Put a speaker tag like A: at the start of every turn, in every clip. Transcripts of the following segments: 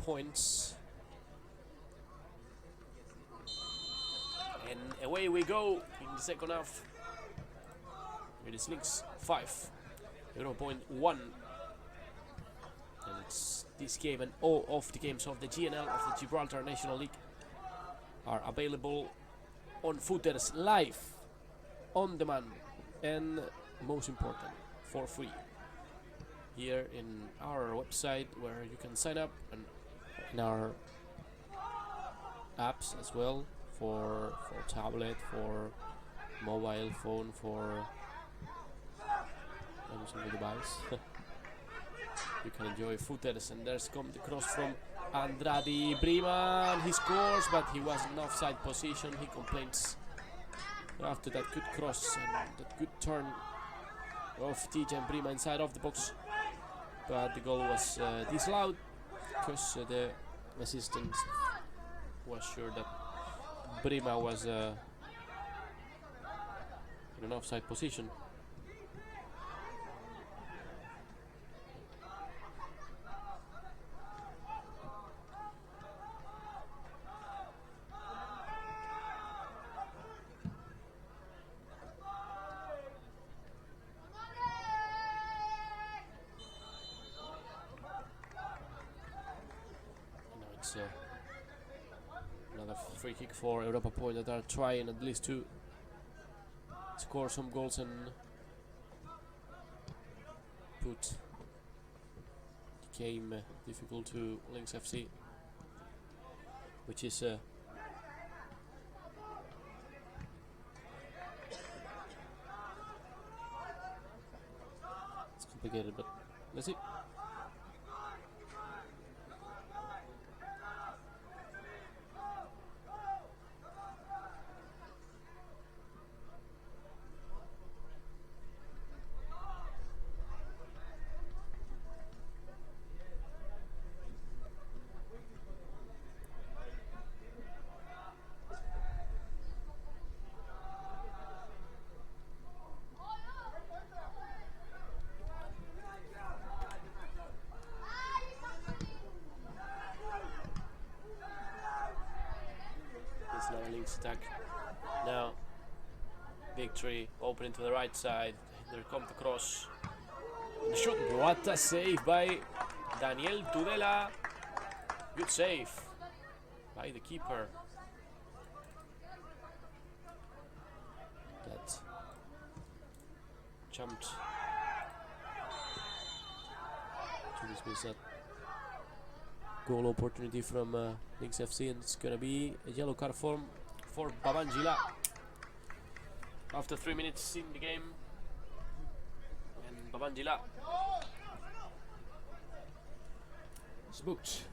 A: points. And away we go in the second half. It is Lynx 5, Europa 1. And this game and all of the games of the GNL of the Gibraltar National League are available on Footers live, on demand, and most important, for free. Here in our website where you can sign up, and in our apps as well for tablet, for mobile phone, for every single device. You can enjoy footers, and there's come the cross from Andrade Brima, and he scores, but he was in offside position. He complains after that good cross and that good turn of TJ Brima inside of the box, but the goal was disallowed because the assistant was sure that Brima was in an offside position. Another free kick for Europa Point that are trying at least to score some goals and put the game difficult to Lynx FC, which is it's complicated, but let's see. Lynx attack now. Victory opening to the right side. There comes the cross. The shot. What a save by Daniel Tudela. Good save by the keeper. That jumped to dismiss that goal opportunity from Lynx FC, and it's gonna be a yellow card for Babangila after 3 minutes in the game. And Babangila is booked.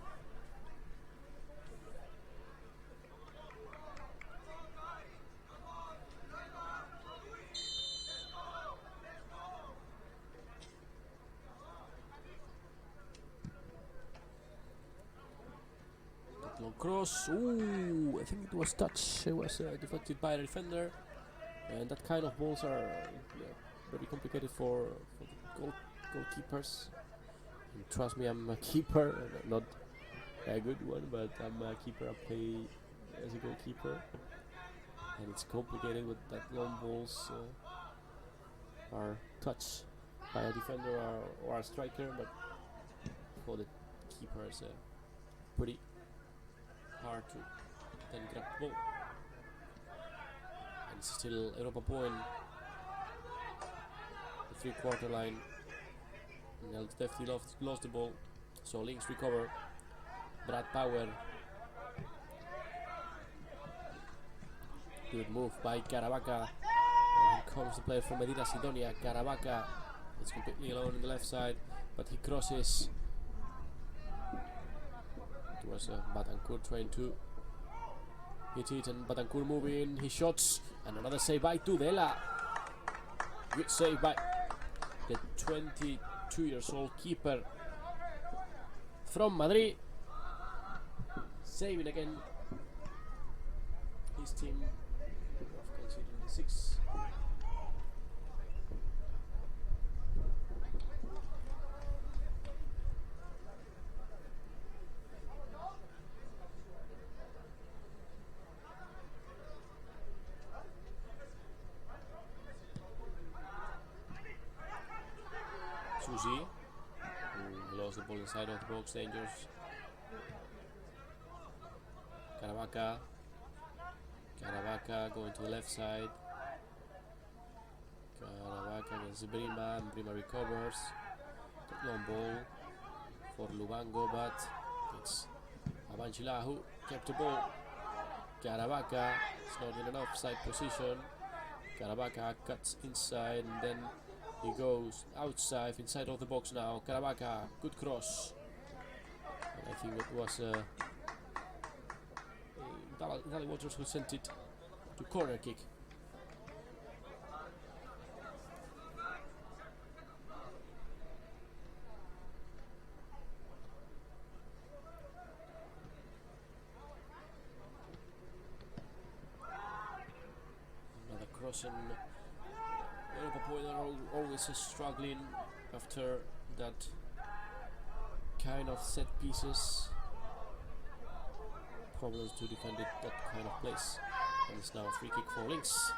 A: Long cross. Ooh, I think it was touch. It was deflected by the defender, and that kind of balls are very complicated for the goalkeepers. And trust me, I'm a keeper, not a good one, but I'm a keeper. I play as a goalkeeper, and it's complicated with that long balls are touched by a defender or a striker, but for the keeper, it's pretty hard to then grab the ball. And still Europa Point, the 3/4 line. And definitely lost the ball, so Lynx recover. Brad Power, good move by Caravaca, and here comes the player from Medina Sidonia. Caravaca is completely alone on the left side, but he crosses. It was Batancourt trying to hit it, and Batancourt moving, he shots, and another save by Tudela. Good save by the 22 years old keeper from Madrid, saving again his team of conceding the 6. Suzy, who lost the ball inside of the box, dangerous. Caravaca going to the left side. Caravaca against Brima, and Brima recovers. Long ball for Lubango, but it's Abanchila who kept the ball. Caravaca is not in an offside position. Caravaca cuts inside and then he goes outside, inside of the box now. Caravaca, good cross. And I think it was Dali Waters who sent it to corner kick. Another cross, and Europa Point are always struggling after that kind of set pieces. Problems to defend it, that kind of place. And it's now a free kick for Lynx.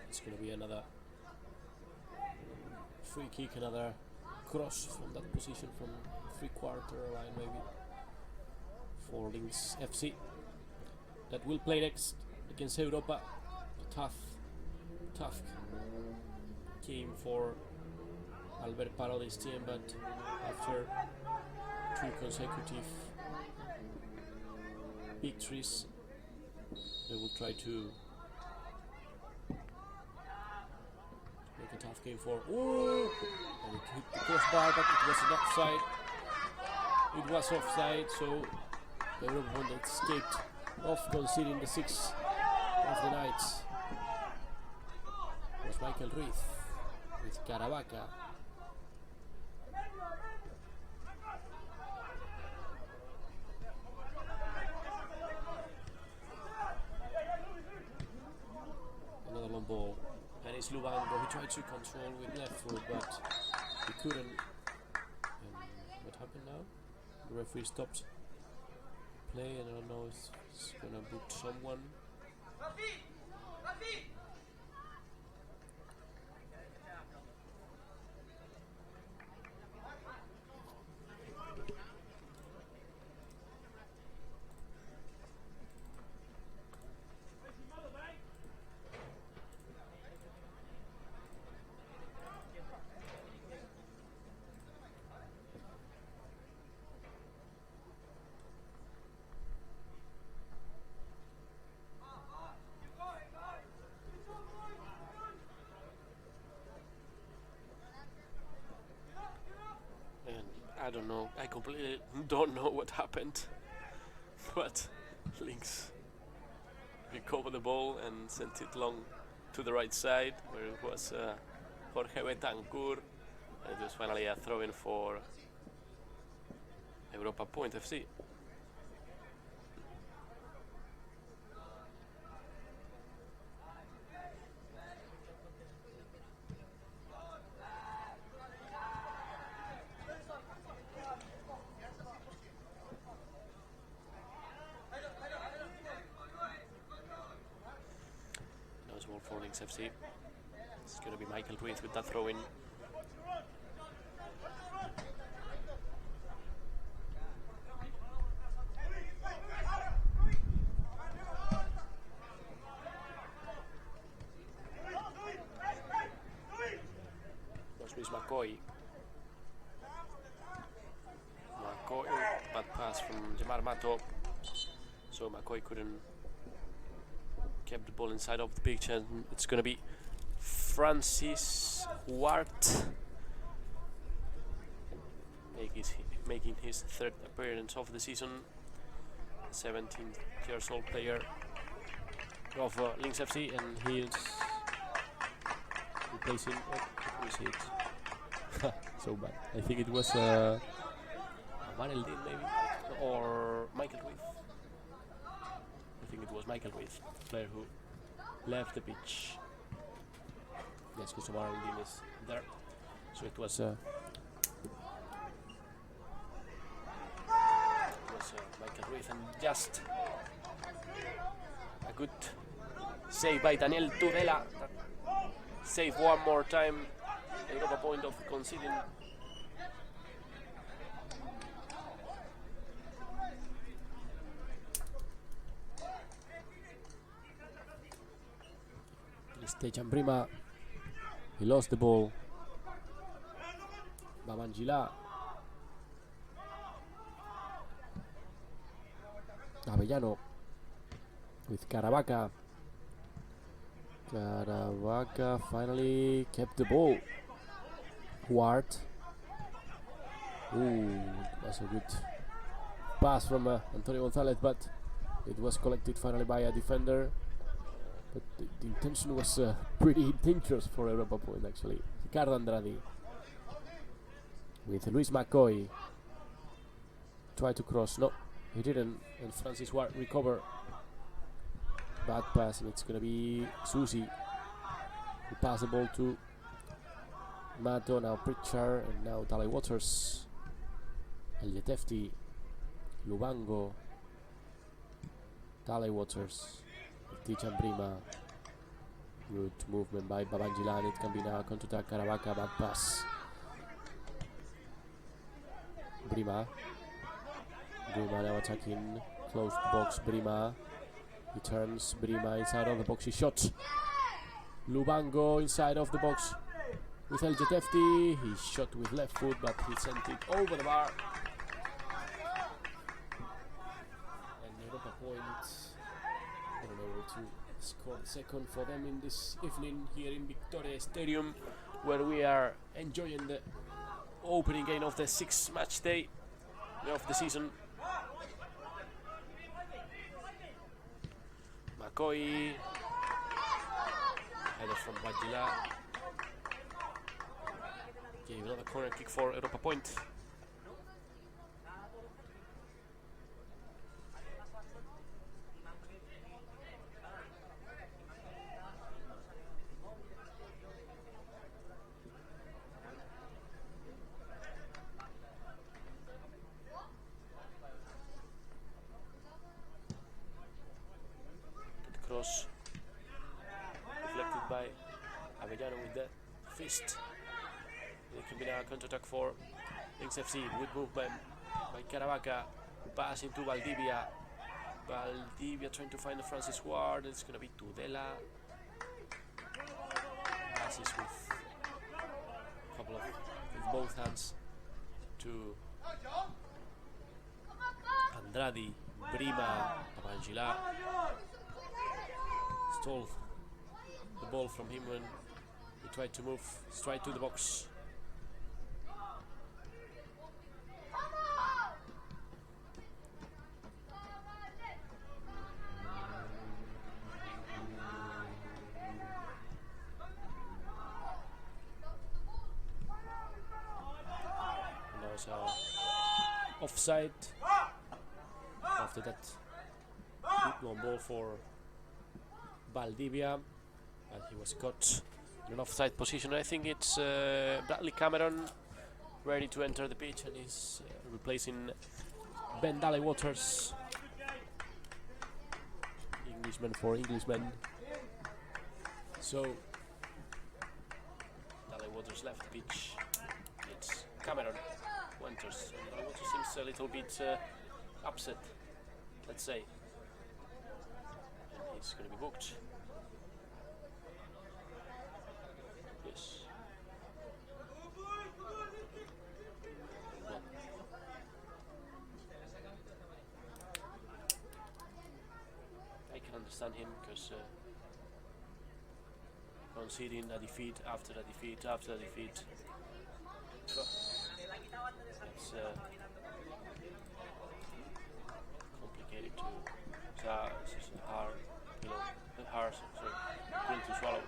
A: It's going to be another free kick, another cross from that position, from 3/4 line maybe, for Lynx FC. That will play next against Europa. A tough game for Albert Parodi's team, but after 2 consecutive victories, they will try to make a tough game for. Ooh! And it hit the crossbar, but it was an offside. It was offside, so the Europa escaped off conceding the 6th of the night. It was Michael Ruiz with Caravaca. Another long ball. And it's Lubango. He tried to control with left foot, but he couldn't. And what happened now? The referee stopped play, and I don't know if he's gonna book someone. I don't know. I completely don't know what happened. But Lynx recovered the ball and sent it long to the right side, where it was Jorge Betancourt. And it was finally a throw-in for Europa Point FC. For Lynx FC. It's going to be Michael Ruiz with that throw-in. That's Luis McCoy. Bad pass from Jamar Mato. So McCoy couldn't kept the ball inside of the pitch, and it's going to be Francis Huart making his 3rd appearance of the season. 17 years old player of Lynx FC, and he is replacing. Let me see it. So bad. I think it was Maneldin maybe, or Michael Ruiz. I think it was Michael Ruiz, player who left the pitch. Yes, because Marlin is there. So it was Michael Ruiz, and just a good save by Daniel Tudela. Save one more time. Europa point of conceding. Stefan Brima, he lost the ball. Babangila. Avellano with Caravaca. Caravaca finally kept the ball. Huart. Ooh, that's a good pass from Antonio Gonzalez, but it was collected finally by a defender. But the intention was pretty dangerous for Europa point actually. Ricardo Andrade with Luis McCoy. Tried to cross, no, he didn't, and Francis Ward recover. Bad pass, and it's gonna be Susi who pass the ball to Mato, now Pritchard, and now Dalai Waters. El Yetefti, Lubango, Dalai Waters, Stefan Brima. Good movement by Babangila, and it can be now counter-attack. Caravaca, bad pass. Brima now attacking closed box. Brima, he turns. Brima inside of the box, he shot. Lubango inside of the box with El Yetefti. He shot with left foot, but he sent it over the bar. And Europa point unable to score the second for them in this evening here in Victoria Stadium, where we are enjoying the opening game of the 6th match day of the season. McCoy, header from Badila, gave another corner kick for Europa point. Cross reflected by Avellano with the fist. It can be now a counter-attack for Lynx FC. Good movement by Caravaca. Pass into Valdivia. Valdivia trying to find the Francis Ward. It's going to be Tudela. Passes with a couple of with both hands to Andrade, Brima, Babangila. Stole the ball from him when he tried to move straight to the box. And there was a offside after that big long ball for Valdivia, and he was caught in an offside position. I think it's Bradley Cameron ready to enter the pitch, and he's replacing Ben Dalai Waters. Englishman for Englishman. So Dalai Waters left the pitch. It's Cameron who enters. And Dalai Waters seems a little bit upset, let's say. It's going to be booked. Yes. Well. I can understand him because conceding a defeat after a defeat after a defeat. It's complicated to. It's hard. Hard, pill to swallow.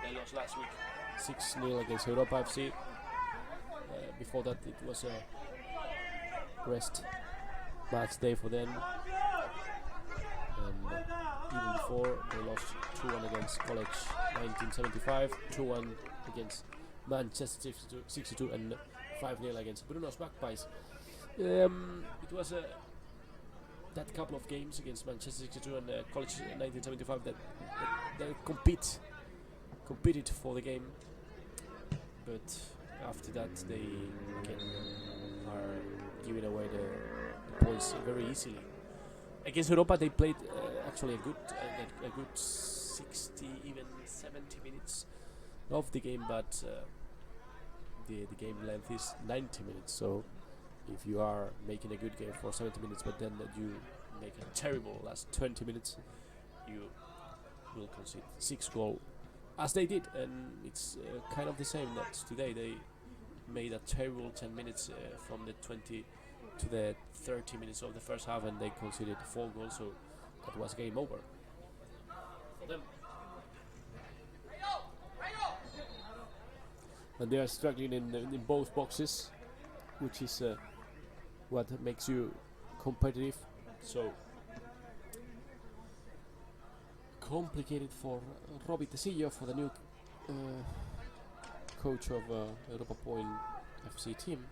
A: They lost last week 6-0 against Europa FC. Before that it was a rest match day for them, and even before. They lost 2-1 against College 1975, 2-1 against Manchester 62, and 5-0 against Bruno's Magpies. It was that couple of games against Manchester 62 and College 1975 that they competed for the game, but after that they again are giving away the points very easily. Against Europa they played actually a good 60, even 70 minutes of the game, but the game length is 90 minutes, so if you are making a good game for 70 minutes but then you make a terrible last 20 minutes, you will concede 6 goals as they did, and it's kind of the same that today they made a terrible 10 minutes from the 20 to the 30 minutes of the first half, and they conceded 4 goals, so that was game over for them. And they are struggling in both boxes, which is what makes you competitive. So complicated for Robbie Tecillo, for the new coach of Europa Point FC team.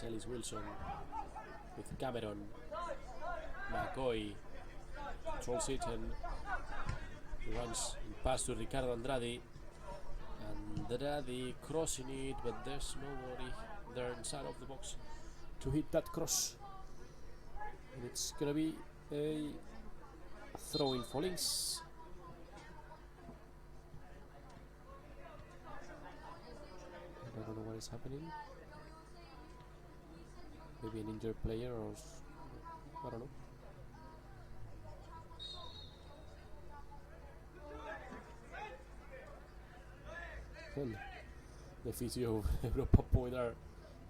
A: Ellis Wilson with Cameron. McCoy controls it and runs past to Ricardo Andrade. Andrade crossing it, but there's nobody there inside of the box to hit that cross. And it's gonna be a throw in for Lynx. I don't know what is happening. Maybe an injured player, or I don't know. And the physio of Europa Point are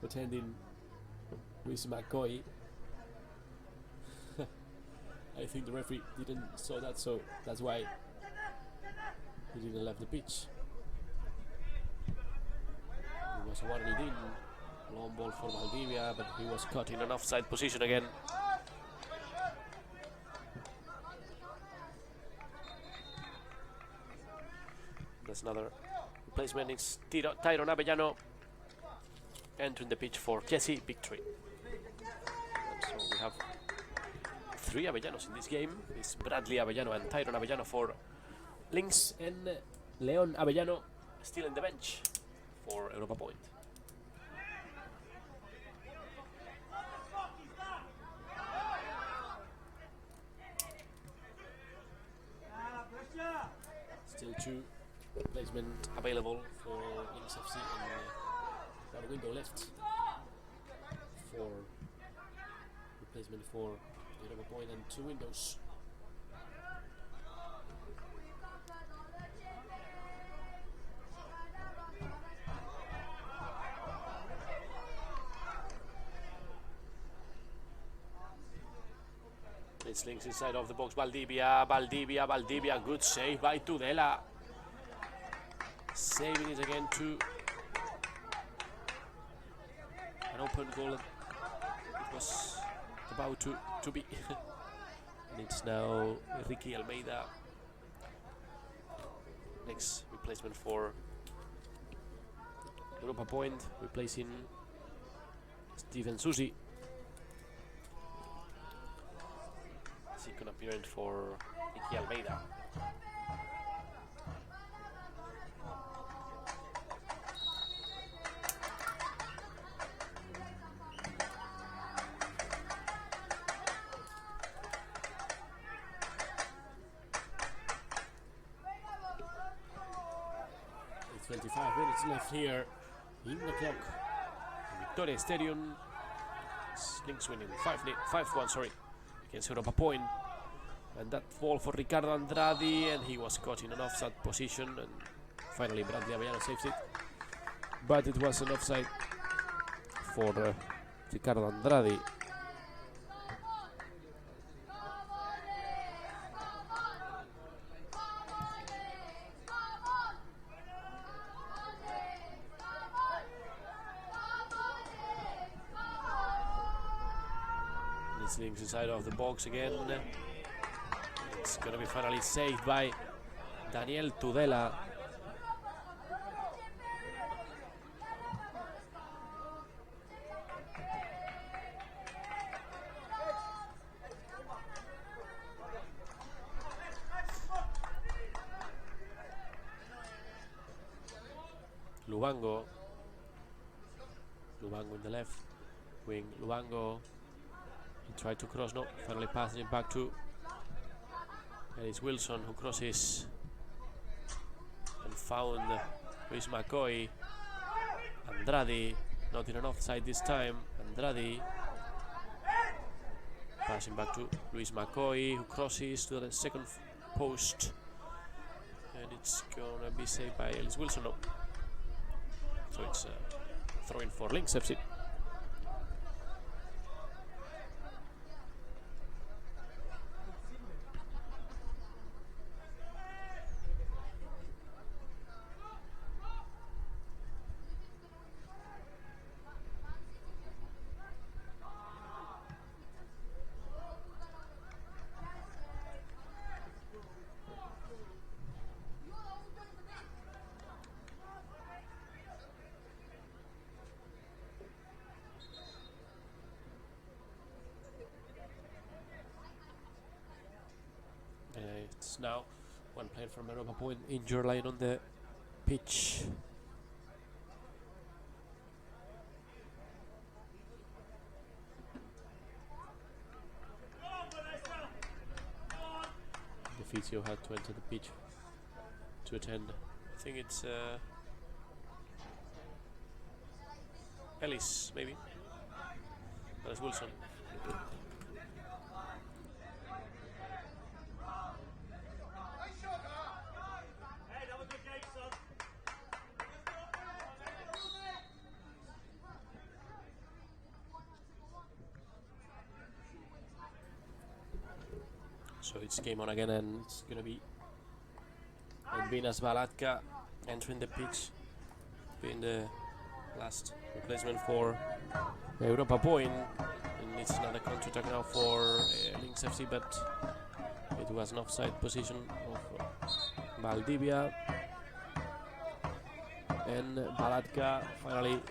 A: attending with McCoy. I think the referee didn't saw that, so that's why he didn't left the pitch. It was 1-0 in. Long ball for Valdivia, but he was caught in an offside position again. That's another replacement. It's Tyron Avellano entering the pitch for Jesse Victory. And so we have 3 Avellanos in this game. It's Bradley Avellano and Tyron Avellano for Lynx, and Leon Avellano still in the bench for Europa Point. Still 2 replacement available for Lynx FC, and one window left for replacement for Europa Point, and 2 windows. It's Lynx inside of the box. Valdivia, good save by Tudela. Saving it again to an open goal. It was about to be. And it's now Ricky Almeida. Next replacement for Europa Point, replacing Steven Susi. Second appearance for Ricky Almeida. It's 25 minutes left here in the clock. Victoria Stadium. Lynx winning 5-1, sorry, against Europa Point. And that fall for Ricardo Andrade, and he was caught in an offside position, and finally Bradley Avellano saves it. But it was an offside for Ricardo Andrade. This Lynx inside of the box again. It's gonna be finally saved by Daniel Tudela. Lubango in the left wing. Lubango, he tried to cross, no, finally passing it back to Ellis Wilson, who crosses and found Luis McCoy. Andrade, not in an offside this time. Andrade passing back to Luis McCoy, who crosses to the second post, and it's gonna be saved by Ellis Wilson. No. So it's a throw-in for Lynx FC. It's now one player from Europa Piont injured, lying on the pitch. The physio had to enter the pitch to attend. I think it's Ellis, maybe. Ellis Wilson. So it's game on again, and it's gonna be Albinas Balatka entering the pitch, being the last replacement for Europa Piont. And it's another counter-attack now for Lynx FC, but it was an offside position of Valdivia. And Balatka finally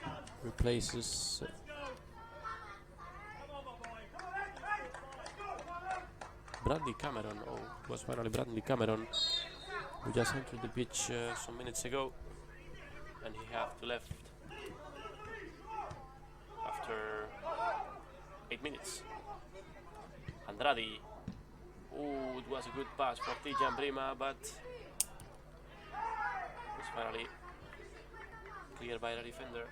A: replaces Bradley Cameron. Oh, it was finally Bradley Cameron, who just entered the pitch some minutes ago, and he had to left after 8 minutes. Andrade. Oh, it was a good pass for Tijan Brima, but it was finally cleared by the defender.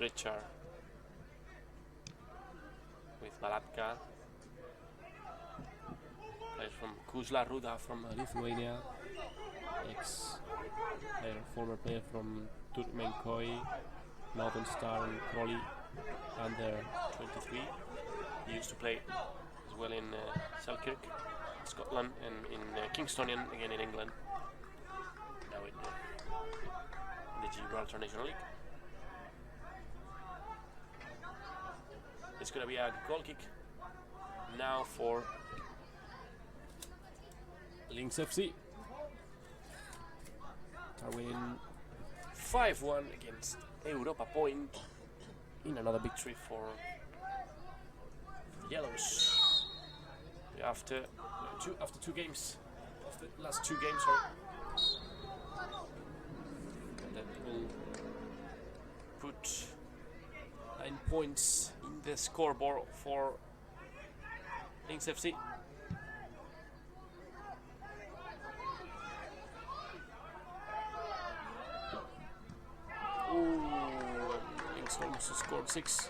A: Richard with Balatka, player from Kuzla Ruda from Lithuania, former player from Turkmenkoi, Northern Star and Crawley under 23. He used to play as well in Selkirk, Scotland, and in Kingston, and again in England. Now in the Gibraltar National League. It's going to be a goal kick now for Lynx FC. Are winning 5-1 against Europa Piont in another victory for the Yellows. After two games, after the last 2 games, and that will put 9 points in the scoreboard for Lynx FC. Ooh, Lynx almost scored 6.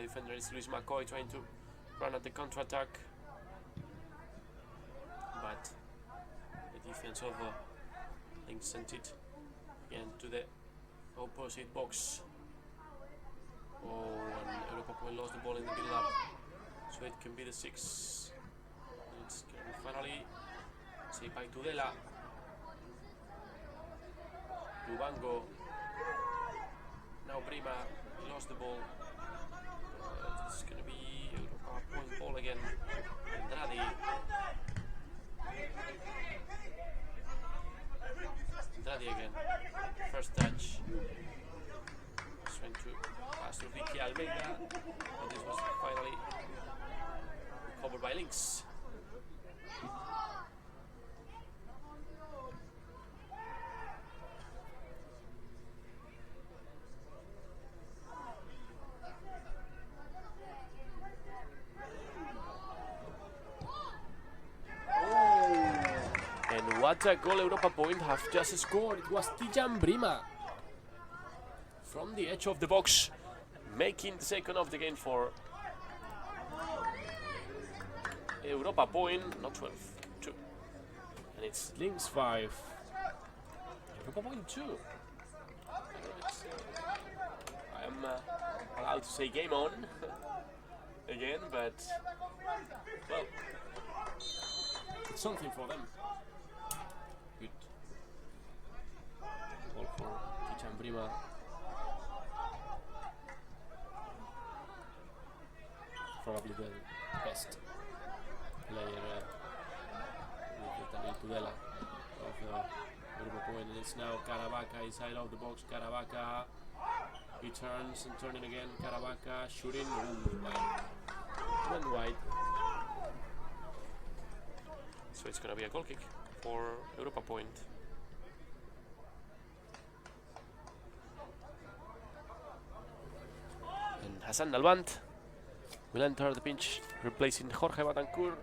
A: defender is Luis McCoy trying to run at the counter-attack, but the defense of Lynx sent it again to the opposite box. Oh, and Europa Point lost the ball in the build-up, so it can be the 6. It's finally saved by Tudela. Lubango. Now Brima lost the ball. It's going to be Europa Point ball again. Andrade. Andrade again. First touch. Trying to pass to Vicky Almeida, but this was finally recovered by Lynx. And what a goal Europa Point have just scored. It was Tijan Brima from the edge of the box, making the second of the game for Europa Point, not 12, 2. And it's Lynx 5, Europa Point 2. I am allowed to say game on again, but well, it's something for them. Good ball for Tijan Brima. Probably the best player with Daniel Tudela of Europa Point. And it's now Caravaca inside of the box. Caravaca, he turns and turning again. Caravaca shooting. Wide. Went wide. So it's gonna be a goal kick for Europa Point. And Hassan Nalbant will enter the pitch, replacing Jorge Batancourt.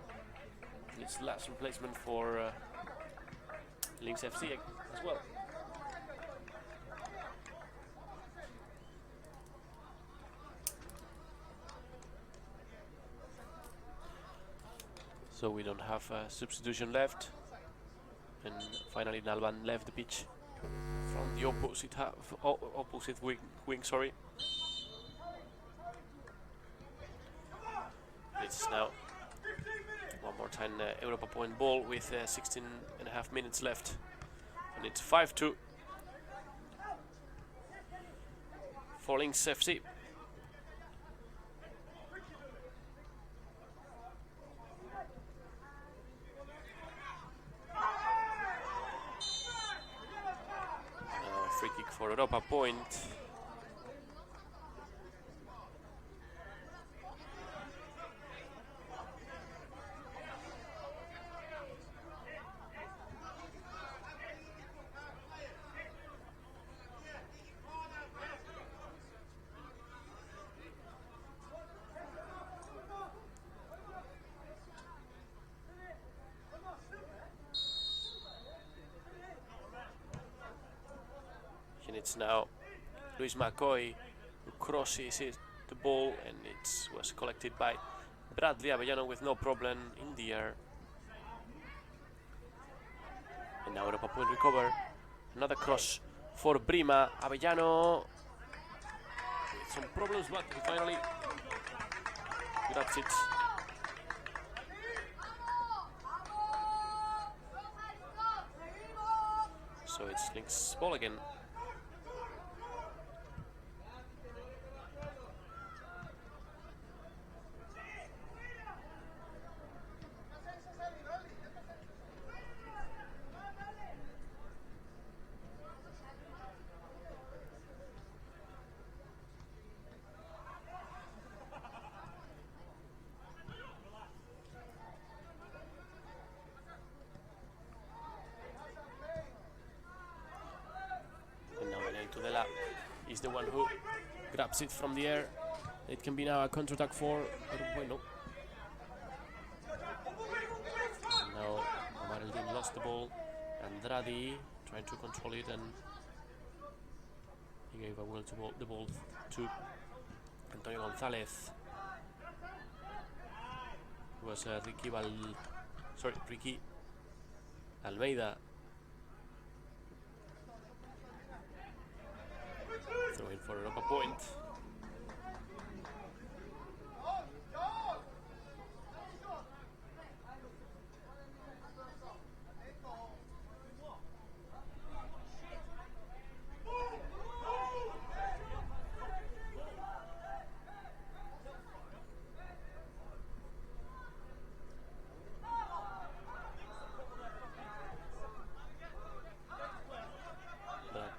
A: His last replacement for Lynx FC as well. So we don't have a substitution left, and finally Nalban left the pitch from the opposite wing. Sorry. It's now one more time Europa Point ball with 16.5 minutes left, and it's 5-2 for Lynx FC. Free kick for Europa Point. And it's now Luis McCoy who crosses the ball, and it was collected by Bradley Avellano with no problem in the air. And now Europa Point recover. Another cross for Brima. Avellano with some problems, but he finally grabs it. So it's Lynx ball again. Tudela is the one who grabs it from the air. It can be now a counter-attack for Bueno. Now Omar El-Din lost the ball. Andrade trying to control it, and he gave away the ball to Antonio Gonzalez. It was Ricky Almeida. Throwing for Europa point.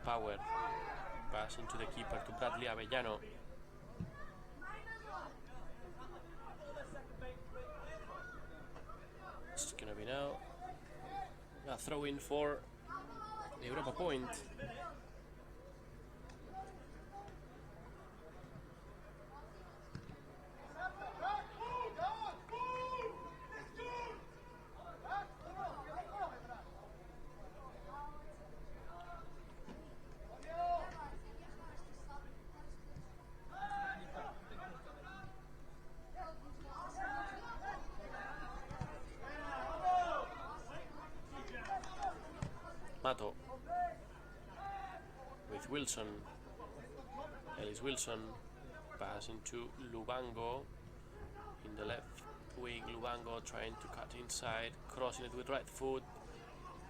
A: Power pass into the keeper to Bradley Avellano. It's gonna be now a throw in for the Europa point. Mato with Wilson. Ellis Wilson pass into Lubango in the left wing. Lubango trying to cut inside, crossing it with right foot.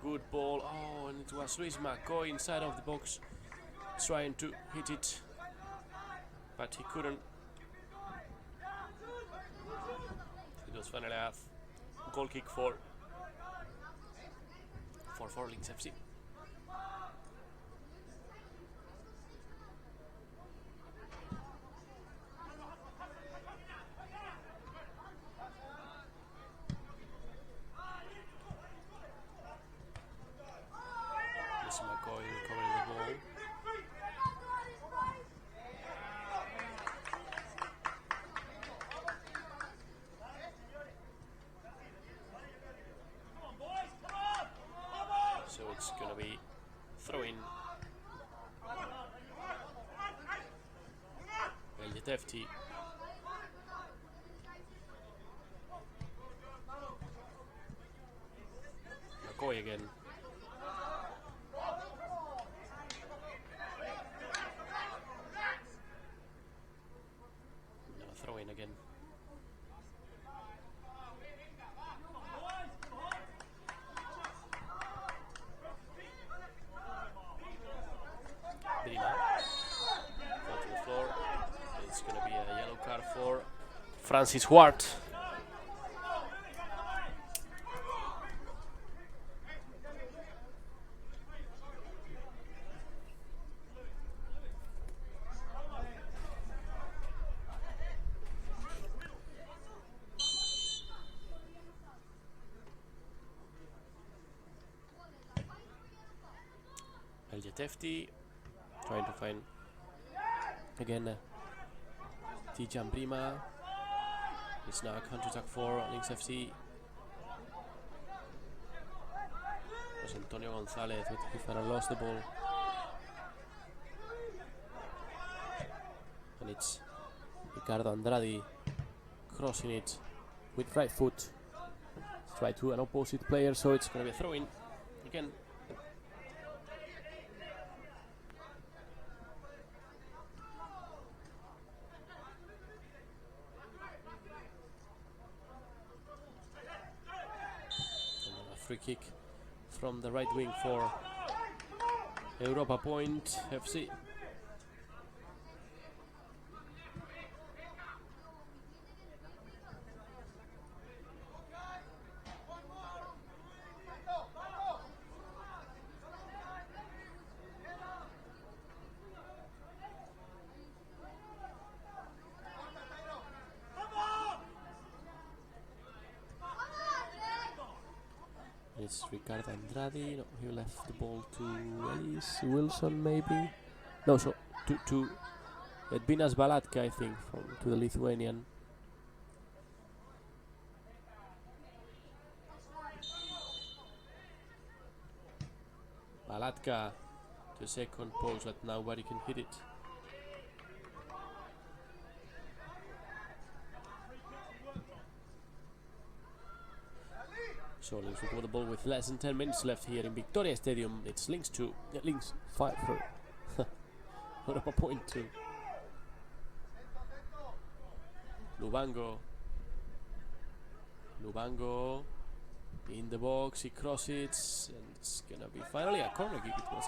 A: Good ball. Oh, and it was Luis McCoy inside of the box trying to hit it, but he couldn't. It was finally a goal kick for Lynx FC. McCoy recovering the ball. So it's gonna be throwing. El Jetefti. McCoy again. Throwing again. Brima. Fall to the floor. It's going to be a yellow card for Francis Ward. El Jetefti trying to find again Tijan Brima. It's now a counter-attack for Lynx FC. It was Antonio Gonzalez, but he finally lost the ball. And it's Ricardo Andrade crossing it with right foot. Try to an opposite player, so it's going to be a throw-in again. Free kick from the right wing for Europa Point FC. It's Ricardo Andrade. No, he left the ball to Ellis Wilson, maybe. No, so to Edvinas Balatka, I think, to the Lithuanian. Balatka to second post, but nobody can hit it. So Lynx recover the ball with less than 10 minutes left here in Victoria Stadium. It's Lynx 2, Lynx 5 for Europa point 2. Lubango in the box, he crosses, and it's gonna be finally a corner kick. It was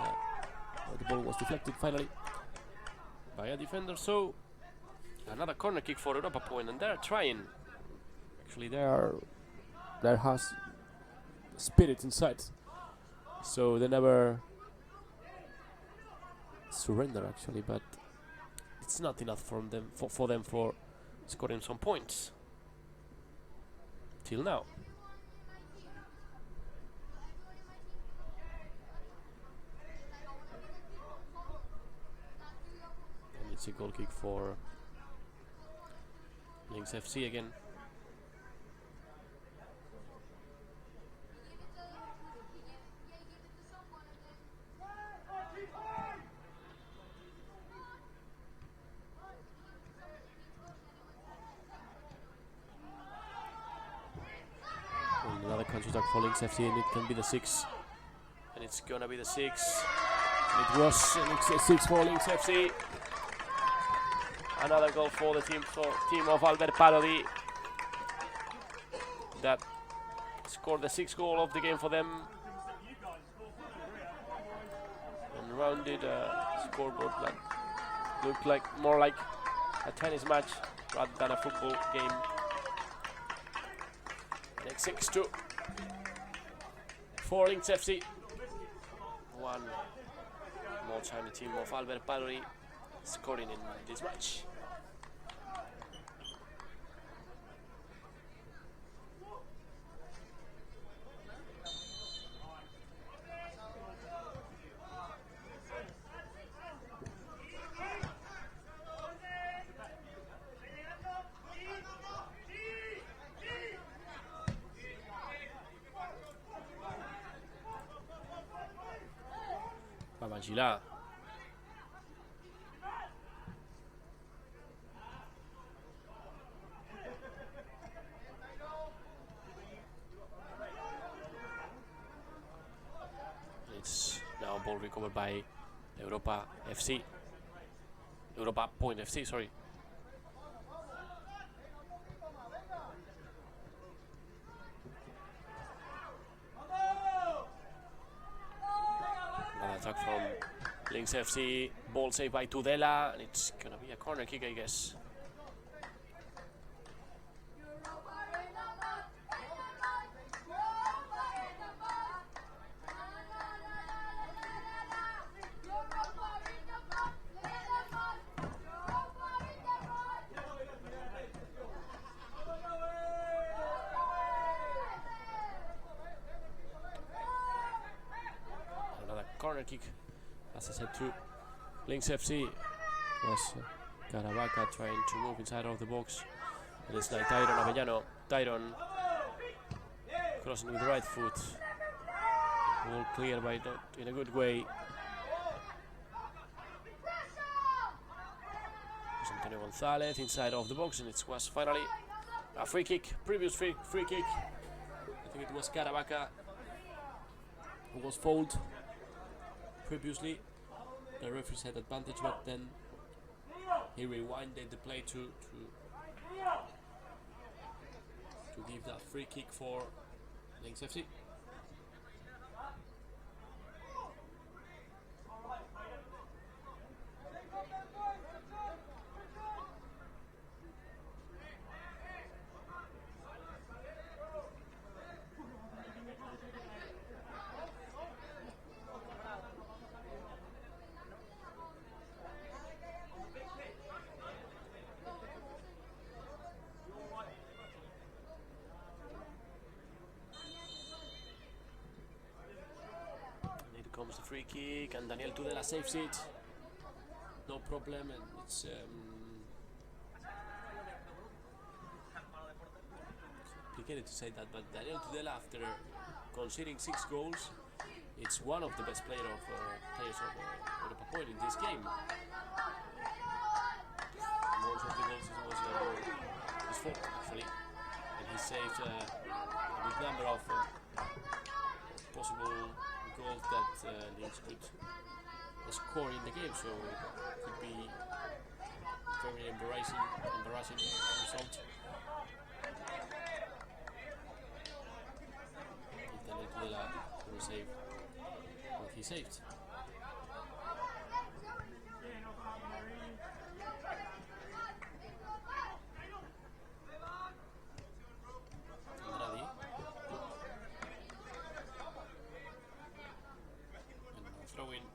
A: the ball was deflected finally by a defender, so another corner kick for Europa point, and they're trying. Actually, there has spirit inside, so they never surrender actually, but it's not enough for them for scoring some points till now. And it's a goal kick for Lynx FC again. Another counter-attack for Lynx FC, and it can be the 6. And it's gonna be the 6. And it was 6 for Lynx FC. Another goal for the team of Albert Parodi, that scored the 6th goal of the game for them. And rounded scoreboard that looked like more like a tennis match rather than a football game. And it's 6-2 for Lynx FC. One more time the team of Albert Parodi scoring in this match. Babangila. It's now ball recovered by Europa FC. Europa Point FC, sorry. Another attack from Lynx FC. Ball saved by Tudela, and it's gonna be a corner kick, I guess. Corner kick, as I said, to Lynx FC. Was Caravaca trying to move inside of the box. And it's like Tyron Avellano. Tyron crossing with the right foot. Ball clear by not in a good way. Antonio Gonzalez inside of the box, and it was finally a free kick. Previous free kick. I think it was Caravaca who was fouled. Previously, the referees had advantage, but then he rewinded the play to give that free kick for Lynx FC. Comes the free kick, and Daniel Tudela saves it. No problem, and it's complicated to say that, but Daniel Tudela, after conceding 6 goals, it's one of the best players of Europa Point in this game. Most of the goals was his fault, actually, and he saved a good number of possible goal that Lynx could score in the game, so it could be very embarrassing result if Daniel Tudela will save what he saved. Andrade. And throw-in.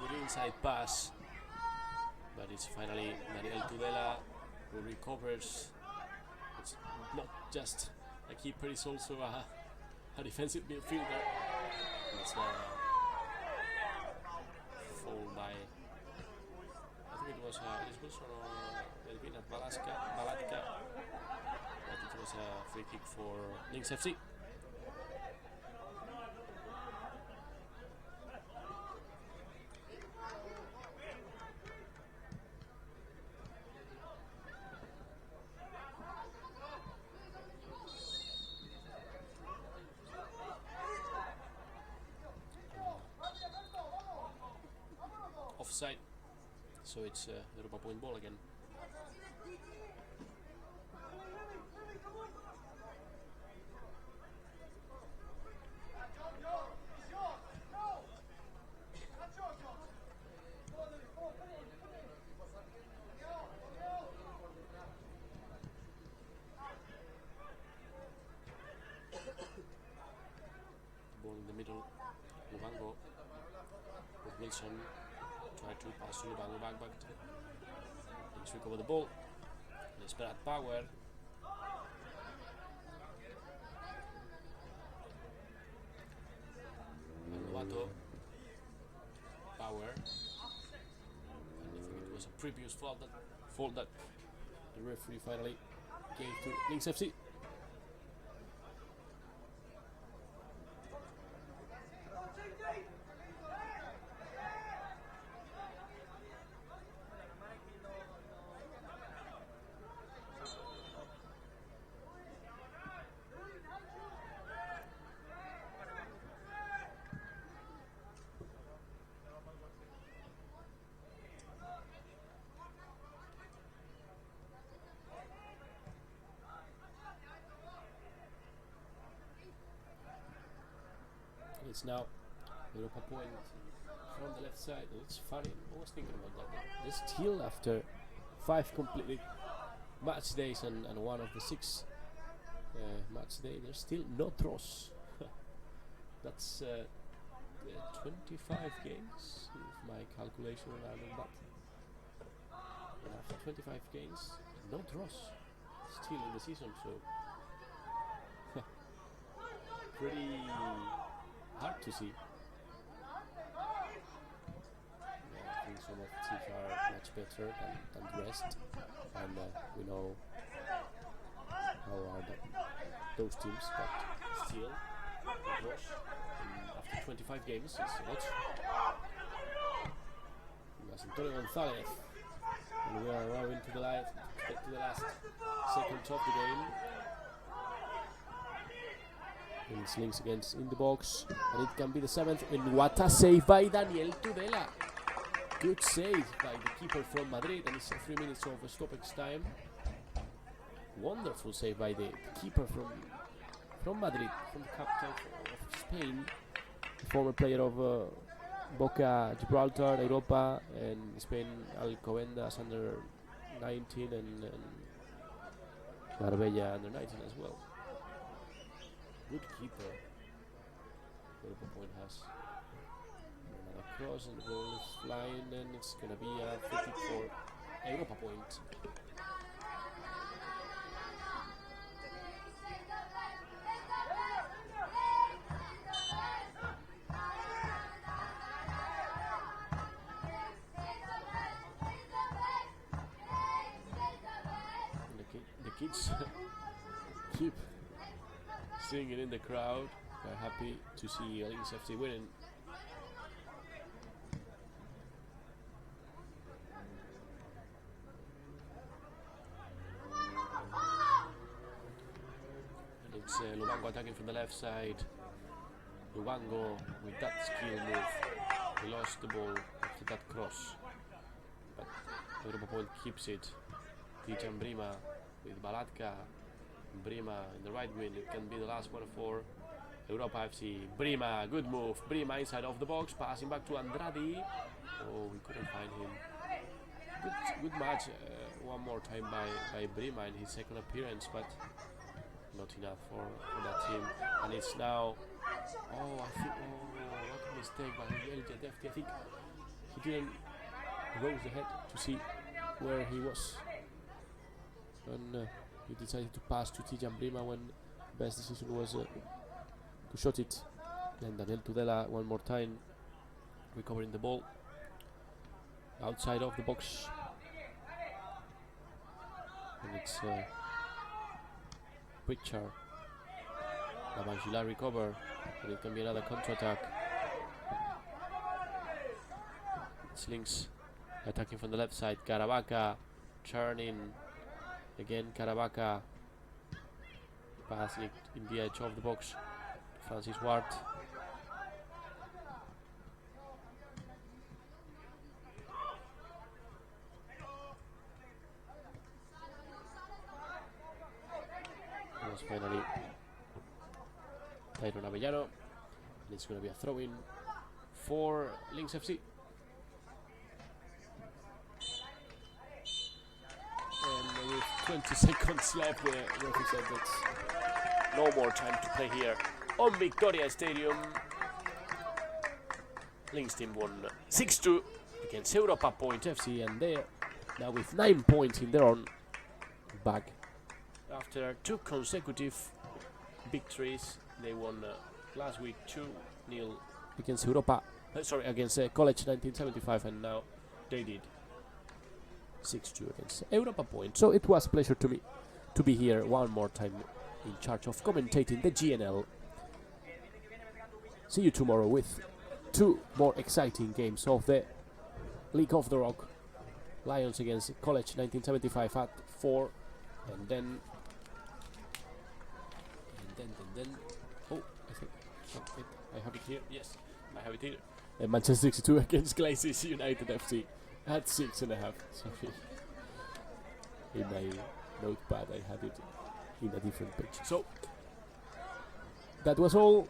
A: Good inside pass, but it's finally Daniel Tudela who recovers. It's not just a keeper, it's also a defensive midfielder. It's a foul by, I think it was Wilson or Elvina Balatka, but it was a free kick for Lynx FC. Offside, so it's Europa point ball again. Ball in the middle, Lubango with Wilson. Try to pass to Lubango back. Let's recover the ball. Let's put at power. Lovato. Power. And I think it was a previous fault that the referee finally gave to Lynx FC. It's now Europa point from the left side. It's funny, I was thinking about that. They're still, after 5 completely match days and one of the 6 match day, there's still no draws. That's 25 games, if my calculation are not bad. And after 25 games, no draws still in the season, so pretty hard to see. I think some of the teams are much better than the rest, and we know how are those teams, but still, after 25 games, it's a lot. That's Antonio Gonzalez, and we are arriving to the last seconds of the game. And it's Lynx against in the box, and it can be the 7th. And what a save by Daniel Tudela! Good save by the keeper from Madrid, and it's 3 minutes of stoppage time. Wonderful save by the keeper from Madrid, from the capital of Spain, former player of Boca, Gibraltar, Europa, and Spain Alcobendas under 19 and Marbella under 19 as well. Good keeper. Europa point has another cross, and the ball is flying, and it's gonna be a free kick for Europa point. fans keep singing in the crowd. They're happy to see Lynx FC winning. And it's Luango attacking from the left side. Luango with that skill move. He lost the ball after that cross, but Europa Point keeps it. Tijan Brima with Balatka. Brima in the right wing. It can be the last one for Europa FC. Brima, good move. Brima inside of the box, passing back to Andrade. Oh, we couldn't find him. Good match. One more time by Brima in his second appearance, but not enough for that team. And it's now. Oh, I think. Oh, what a mistake by Elja Defty. I think he didn't raise the head to see where he was, and he decided to pass to Tijan Brima when best decision was to shot it. Then Daniel Tudela one more time, recovering the ball outside of the box, and it's Pritchard. Lavangila recover, and it can be another counter-attack. It's Lynx attacking from the left side. Caravaca turning again. Caravaca passing it in the edge of the box. Francis Ward. It was finally Tyron Avellano, and it's going to be a throw-in for Lynx FC. And with 20 seconds left, the referee said that's no more time to play here on Victoria Stadium. Lynx team won 6-2 against Europa Point FC, and they're now with 9 points in their own bag. After 2 consecutive victories, they won last week 2-0 against Europa. Against College 1975, and now they did 6-2 against Europa Point. So it was a pleasure to me to be here one more time in charge of commentating the GNL. See you tomorrow with 2 more exciting games of the League of the Rock. Lions against College 1975 at 4, and then oh, I think I have it here. Yes, I have it here. Manchester 62 against Glacis United FC at 6.5. Sorry, in my notepad I had it in a different page. So that was all.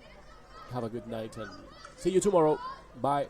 A: Have a good night and see you tomorrow. Bye.